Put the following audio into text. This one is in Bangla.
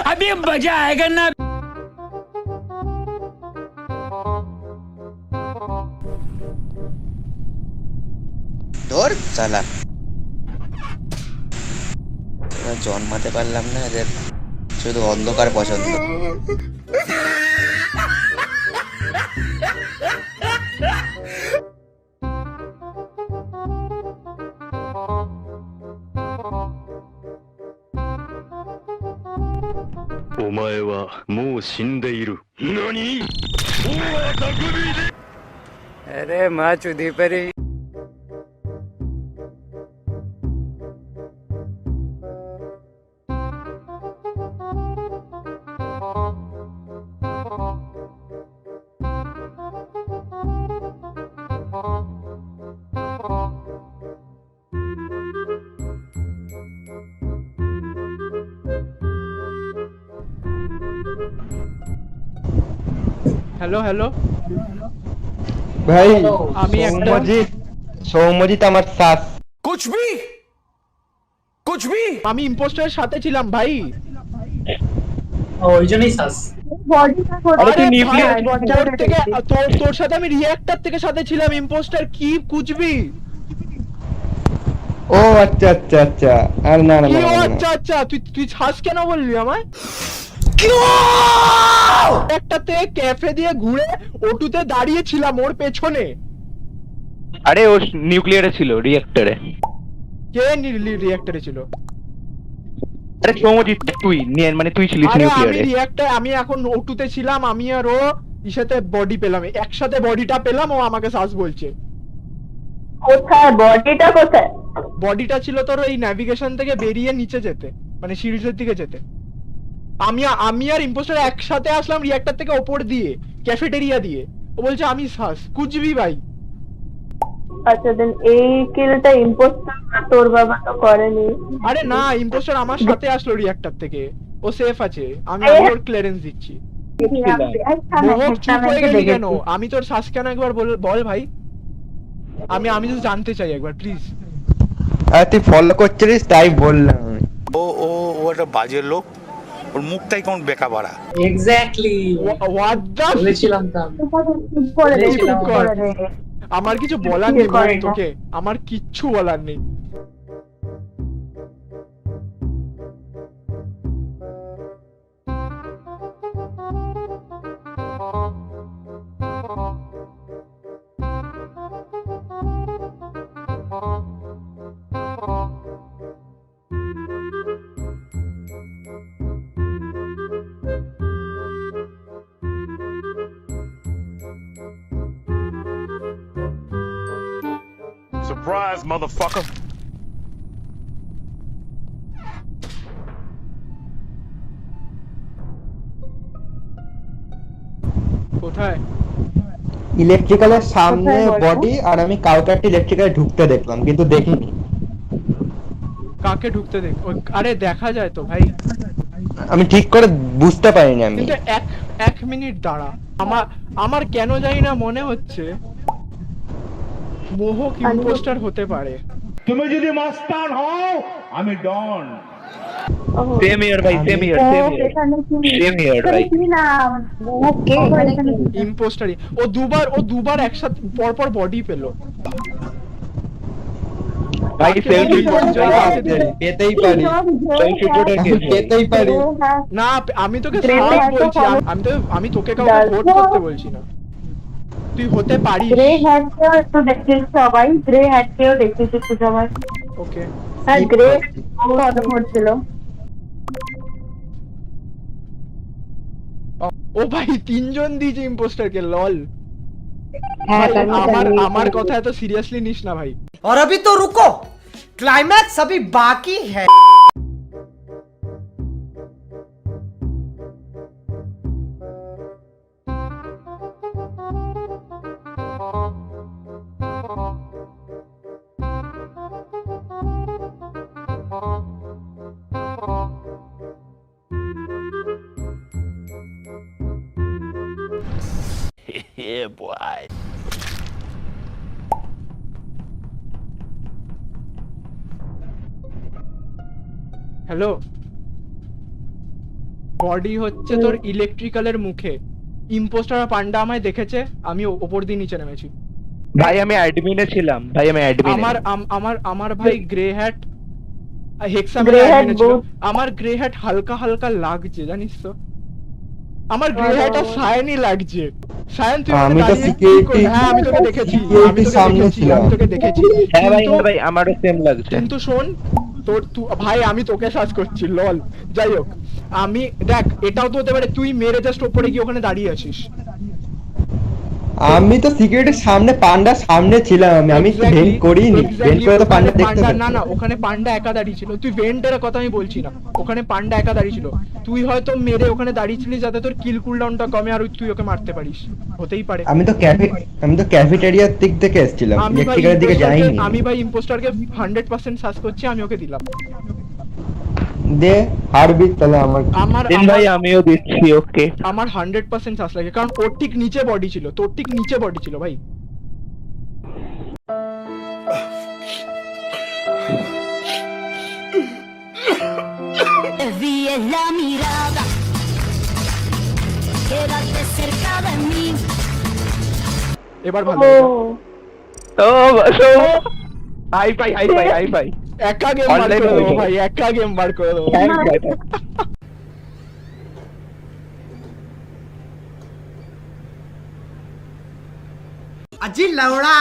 अभी मजा आएगा ना। ধর চালা জন্মাতে পারলাম না, এদের শুধু অন্ধকার পছন্দ। अरे माँ चुदी परी। হ্যালো হ্যালো ভাই আমি একটা সৌম্যজিৎ আমার শ্বাস। আমি ইম্পোস্টারের সাথে ছিলাম ভাই। ওই জন্যই শ্বাস। আরে ভাই, তোর থেকে তোর সাথে আমি রিঅ্যাক্টর থেকে সাথে ছিলাম। ইম্পোস্টার কি কুচবি? ও আচ্ছা আচ্ছা আচ্ছা, আর না না কি না ও না, না। আচ্ছা আচ্ছা, তুই ছাস কেন বললি আমায়? একটাতে ক্যাফে দিয়ে ঘুরে ওটুতে দাঁড়িয়ে ছিলাম ওর পেছনে। আরে ও নিউক্লিয়ারে ছিল, রিঅ্যাক্টরে। কে রিঅ্যাক্টরে ছিল? আরে সৌম্যজিৎ তুই মানে তুই ছিলিস আরে আমি নিউক্লিয়ারে। রিঅ্যাক্টর, আমি এখন ওটুতে ছিলাম, আমি আর ও ইসাতে বডি পেলাম, একসাথে বডিটা পেলাম। ও আমাকে শ্বাস বলছে। কোথায় বডিটা কোথায়? বডিটা ছিল তোর ওই ন্যাভিগেশন থেকে বেরিয়ে নিচে যেতে, মানে সিঁড়ির দিকে যেতে। আমি আর ইম্পোস্টার একসাথে আসলাম রিঅ্যাক্টর থেকে ওপর দিয়ে, ক্যাফেটেরিয়া দিয়ে। ও বলছে আমি শ্বাস কুচবি ভাই। আচ্ছা দেন এই কিলটা ইম্পোস্টার তোর বাবা তো করেনি। আরে না, ইম্পোস্টার আমার সাথে আসলো রিঅ্যাক্টর থেকে। ও সেফ আছে, আমি ওর ক্লিয়ারেন্স দিচ্ছি। মোহক চুপ হয়ে গেলি কেন? আমি তোর শ্বাস কেন একবার বল ভাই। আমি তো জানতে চাই একবার প্লিজ। আর তুই ফলো করছিলিস তাই বললাম। ও ও ও একটা বাজে লোক, ওর মুখটাই কেমন বেকা বাড়া। এক্স্যাক্টলি হোয়াট দ্য, বলেছিলাম তো আমি। আমার কিছু বলার নেই ভাই তোকে, আমার কিচ্ছু বলার নেই। Surprise, motherfucker. কোথায়? ইলেকট্রিক্যালের সামনে কোথায় বলতো? বডি, আর আমি কাউকে একটা ইলেকট্রিক্যালে ঢুকতে দেখলাম কিন্তু দেখিনি। কাকে ঢুকতে দেখ? আরে দেখা যায় তো ভাই। আমি ঠিক করে বুঝতে পারিনি আমি। কিন্তু এক মিনিট দাঁড়া, আমার কেন জানি না মনে হচ্ছে মোহক ইম্পোস্টার হতে পারে। তুমি যদি মাস্টার হও আমি ডন। সেম ইয়ার ভাই, সেম ইয়ার, সেম ইয়ার ভাই। ইম্পোস্টারই। ও দুবার একসাথে পরপর বডি পেলো। ভাই সেলফ পেতেই পারি, পেতেই পারি। না আমি তোকে সাফ বলছি, আমি তোকে কাউকে ভোট করতে বলছি না। তুই হতে পারিস। গ্রে হ্যাটকেও একটু দেখছিস সবাই, গ্রে হ্যাটকেও দেখছিস একটু সবাই। ওকে আর গ্রে ভালো করছিল। ও ভাই তিনজন দিয়েছে ইম্পোস্টারকে, লল। হ্যাঁ আমার কথা এত সিরিয়াসলি নিস না ভাই। और अभी तो रुको, क्लाइमैक्स अभी बाकी है। Yeah, boy. হ্যালো বডি হচ্ছে তোর ইলেকট্রিক্যালের মুখে। ইম্পোস্টার পান্ডা আমায় দেখেছে, আমি ওপর দিয়ে নিচে নেমেছি। ভাই আমি অ্যাডমিনে ছিলাম, ভাই আমি অ্যাডমিনে। আমার ভাই গ্রে হ্যাট হেক্সামের Grey hat অ্যাডমিনে ছিল। both- আমার গ্রে হ্যাট হালকা হালকা লাগছে জানিস তো, আমার গ্রে হ্যাট আর সায়ানি লাগছে। সায়ান তুই আমি তো দাঁড়িয়ে কি security- করে- হ্যাঁ আমি তোকে দেখেছি, security আমি তোকে সামনে দেখেছি, ছিলাম। আমি তোকে দেখেছি। হ্যাঁ ভাই, কিন্তু- হ্যাঁ ভাই আমারও সেম লাগছে। কিন্তু শোন ভাই আমি তোকে সার্চ করছি লল। যাই হোক, আমি দেখ এটাও তো হতে পারে তুই মেরে জাস্ট ওপরে গিয়ে ওখানে দাঁড়িয়ে আছিস। আমি তো সিকিউরিটির সামনে পান্ডার সামনে ছিলাম, আমি Exactly, ভেন্ট করিনি, exactly, ভেন্ট করে তো ওখানে পান্ডা দেখতে পান্ডা- পাচ্ছি। না না ওখানে পান্ডা একা দাঁড়িয়ে ছিল। তুই ভেন্টের কথা আমি বলছি না, ওখানে পান্ডা একা দাঁড়িয়ে ছিল। তুই হয়তো মেরে ওখানে দাঁড়িয়ে ছিলি যাতে তোর কিল কুলডাউনটা কমে আর তুই ওকে মারতে পারিস, হতেই পারে। আমি তো ক্যাফেটেরিয়ার দিক থেকে এসেছিলাম, আমি ভাই ইলেকট্রিক্যালের দিকে যাইনি। আমি ভাই ইম্পোস্টারকে 100% সার্চ করছি, আমি ওকে দিলাম। দে হারবি তাহলে আমার দিন ভাই আমিও দিচ্ছি, ওকে। আমার 100% সার্চ লাগে, কারণ ওর ঠিক নিচে বডি ছিল, তোর ঠিক নিচে বডি ছিল ভাই। Vi en la mirada, quédate cerca de mí. এবার ভালো ও হয়ে যা। Hi fi hi fi hi fi. একা গেম বার Online করে দেবো হয়েছে। ভাই, একা গেম বার করে দেবো। থ্যাঙ্কস ভাই। अजी लवड़ा